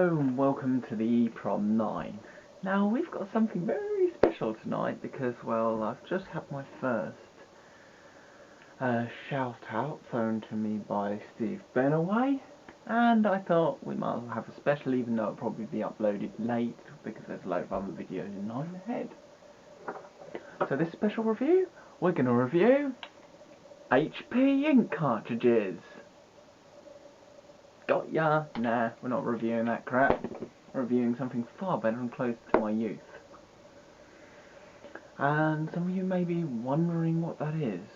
Hello and welcome to the EPROM 9. Now we've got something very special tonight because, well, I've just had my first shout out thrown to me by Steve Benaway, and I thought we might as well have a special, even though it'll probably be uploaded late because there's a load of other videos in my head. So this special review, we're going to review HP ink cartridges. Got ya? Nah, we're not reviewing that crap. We're reviewing something far better and closer to my youth. And some of you may be wondering what that is.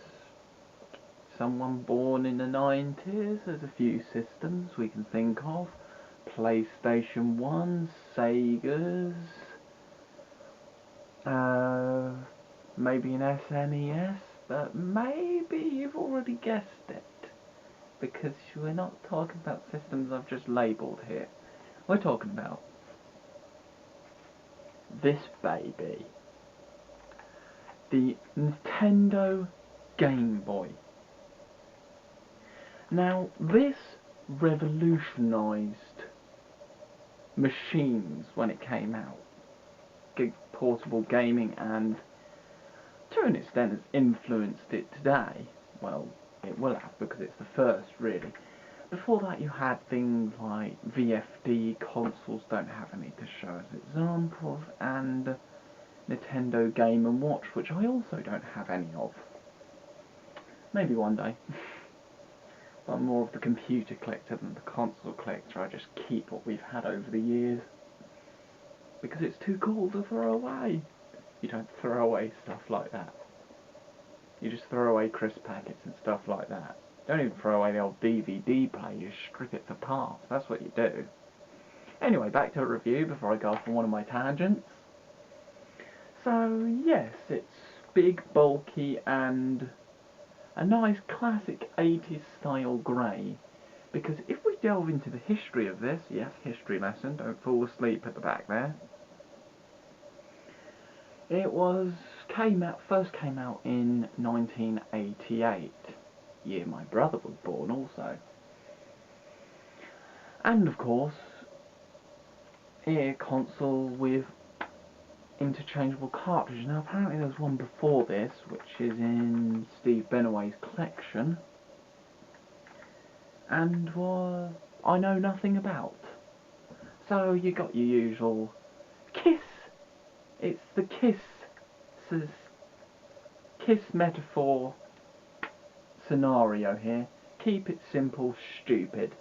Someone born in the 90s, there's a few systems we can think of. PlayStation 1, Sega's, maybe an SNES, but maybe you've already guessed it. Because we're not talking about systems I've just labelled here. We're talking about this baby. The Nintendo Game Boy. Now, this revolutionised machines when it came out. Portable gaming, and to an extent has influenced it today. Well, it will have, because it's the first, really. Before that you had things like VFD, consoles don't have any to show as examples, and Nintendo Game & Watch, which I also don't have any of. Maybe one day. But I'm more of the computer collector than the console collector. I just keep what we've had over the years. Because it's too cool to throw away. You don't throw away stuff like that. You just throw away crisp packets and stuff like that. Don't even throw away the old DVD player, you strip it to parts. That's what you do. Anyway, back to a review before I go off on one of my tangents. So, yes, it's big, bulky, and a nice classic 80s style grey. Because if we delve into the history of this, yes, history lesson, don't fall asleep at the back there. It first came out in 1988, year my brother was born also. And of course, a console with interchangeable cartridges. Now apparently there's one before this, which is in Steve Benaway's collection, and I know nothing about. So you got your usual KISS. It's the KISS metaphor scenario here. Keep it simple, stupid.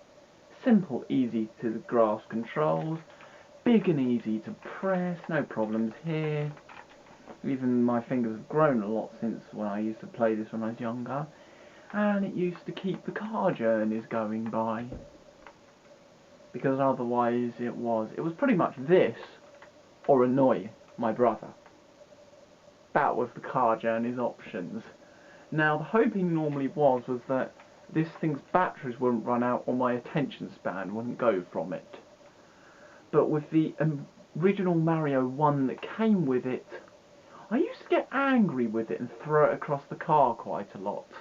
Simple, easy to grasp controls. Big and easy to press, no problems here. Even my fingers have grown a lot since when I used to play this when I was younger. And it used to keep the car journeys going by. Because otherwise it was pretty much this, or annoy my brother. That was the car journeys options. Now the hoping normally was that this thing's batteries wouldn't run out or my attention span wouldn't go from it. But with the original Mario 1 that came with it, I used to get angry with it and throw it across the car quite a lot.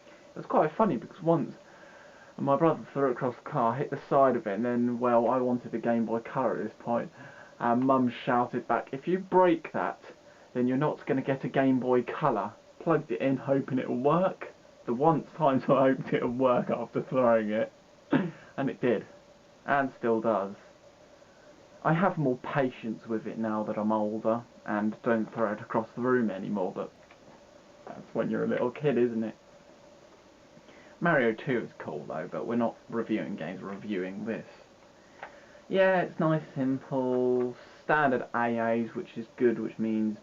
It was quite funny because once my brother threw it across the car, hit the side of it, and then, well, I wanted a Game Boy Color at this point, and Mum shouted back, "If you break that, then you're not going to get a Game Boy Color." Plugged it in, hoping it would work. The once times I hoped it would work after throwing it. And it did. And still does. I have more patience with it now that I'm older, and don't throw it across the room anymore, but that's when you're a little kid, isn't it? Mario 2 is cool though, but we're not reviewing games, we're reviewing this. Yeah, it's nice, simple, standard AAs, which is good, which means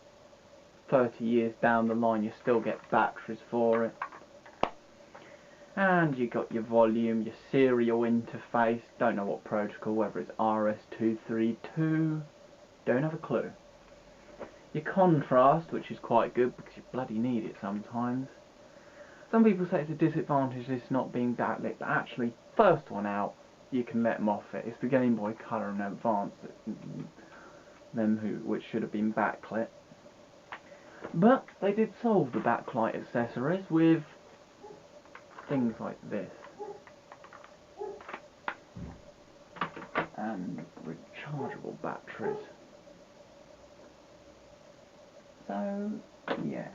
30 years down the line you still get batteries for it. And you got your volume, your serial interface, don't know what protocol, whether it's RS-232, don't have a clue. Your contrast, which is quite good because you bloody need it sometimes. Some people say it's a disadvantage this not being backlit, but actually, first one out, you can let them off it. It's the Game Boy Color and Advance, which should have been backlit. But they did solve the backlight accessories with things like this. and rechargeable batteries. So, yeah.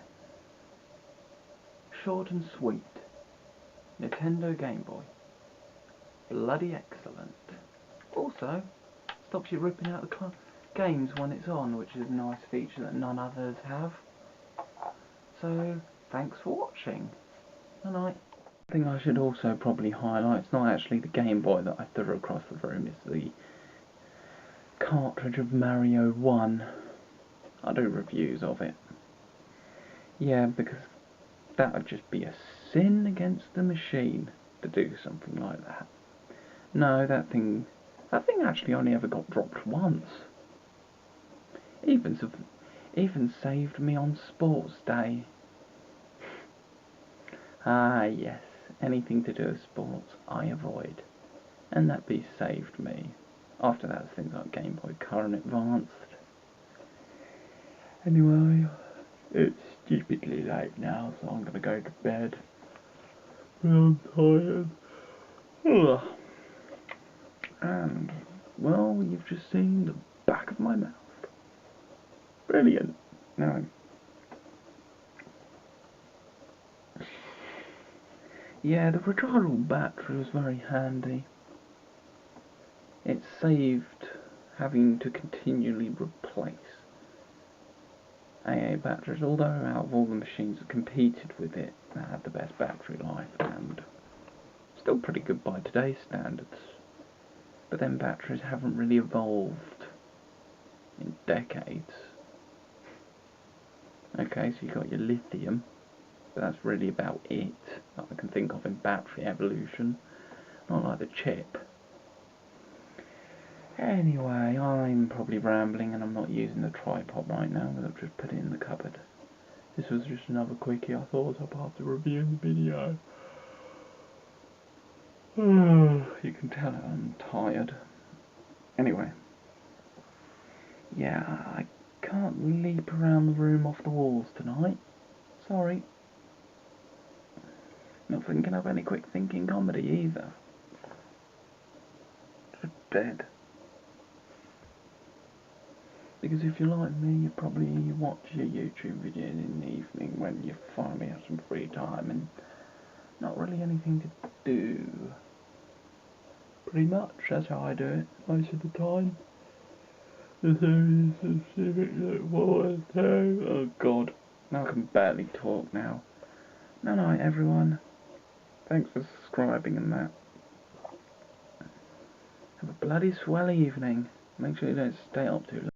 Short and sweet. Nintendo Game Boy. Bloody excellent. Also, stops you ripping out the games when it's on, which is a nice feature that none others have. So, thanks for watching. Good night. I think I should also probably highlight, it's not actually the Game Boy that I threw across the room, it's the cartridge of Mario 1. I do reviews of it. Yeah, because that would just be a sin against the machine to do something like that. No, that thing actually only ever got dropped once. Even saved me on sports day. Ah yes, anything to do with sports I avoid. And that be saved me. After that, things like Game Boy Color and Advanced. Anyway, it's stupidly late now, so I'm gonna go to bed. I'm tired. Ugh. And, well, you've just seen the back of my mouth. Brilliant. Now, yeah, the rechargeable battery was very handy. It saved having to continually replace AA batteries, although out of all the machines that competed with it, that had the best battery life, and still pretty good by today's standards. But then batteries haven't really evolved in decades. Okay, so you got your lithium, but that's really about it that I can think of in battery evolution, not like the chip. Anyway, I'm probably rambling and I'm not using the tripod right now, but I've just put it in the cupboard. This was just another quickie I thought I'd have to review in the video. You can tell I'm tired. Anyway. Yeah, I can't leap around the room off the walls tonight. Sorry. Not thinking of any quick thinking comedy either. Just dead. Because if you're like me, you probably watch your YouTube videos in the evening when you finally have some free time and not really anything to do. Pretty much, that's how I do it most of the time. There's only specific that what I do. Oh god, now I can barely talk now. No night everyone. Thanks for subscribing and that. Have a bloody swell evening. Make sure you don't stay up too late.